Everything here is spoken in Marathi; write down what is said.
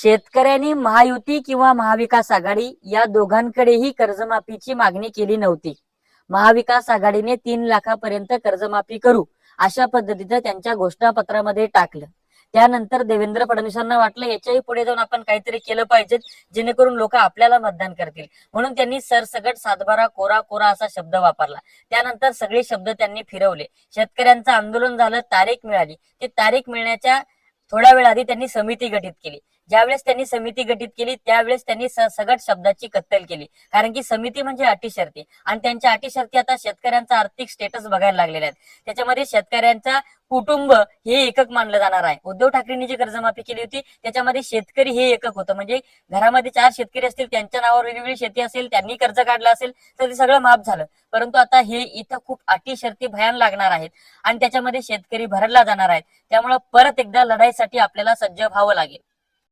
शेतकऱ्यांनी महायुती किंवा महाविकास आघाडी या दोघांकडेही कर्जमाफीची मागणी केली नव्हती. महाविकास आघाडीने 3 लाखापर्यंत कर्जमाफी करू अशा पद्धतीचं त्यांच्या घोषणापत्रामध्ये टाकलं. त्यानंतर देवेंद्र फडणवीसांना वाटलं याच्याही पुढे जाऊन आपण काहीतरी केलं पाहिजे जेणेकरून लोक आपल्याला मतदान करतील, म्हणून त्यांनी सरसकट सातबारा कोरा कोरा असा शब्द वापरला. त्यानंतर सगळे शब्द त्यांनी फिरवले. शेतकऱ्यांचं आंदोलन झालं, तारीख मिळाली. ते तारीख मिळण्याच्या थोड्या वेळ आधी त्यांनी समिती गठीत केली. ज्यावेळेस त्यांनी समिती गठीत केली त्यावेळेस त्यांनी सगट शब्दाची कत्तल केली, कारण की समिती म्हणजे अटी शर्ती आणि त्यांच्या अटी शर्ती आता शेतकऱ्यांचा आर्थिक स्टेटस बघायला लागलेला आहे. त्याच्यामध्ये शेतकऱ्यांचा कुटुंब हे एकक मानलं जाणार आहे. उद्धव ठाकरेंनी जी कर्जमाफी केली होती त्याच्यामध्ये शेतकरी हे एकक होतं, म्हणजे घरामध्ये 4 शेतकरी असतील, त्यांच्या नावावर वेगवेगळी शेती असेल, त्यांनी कर्ज काढलं असेल तर ते सगळं माफ झालं. परंतु आता हे इथं खूप अटी शर्ती भयान लागणार आहेत आणि त्याच्यामध्ये शेतकरी भरडला जाणार आहे. त्यामुळे परत एकदा लढाईसाठी आपल्याला सज्ज व्हावं लागेल.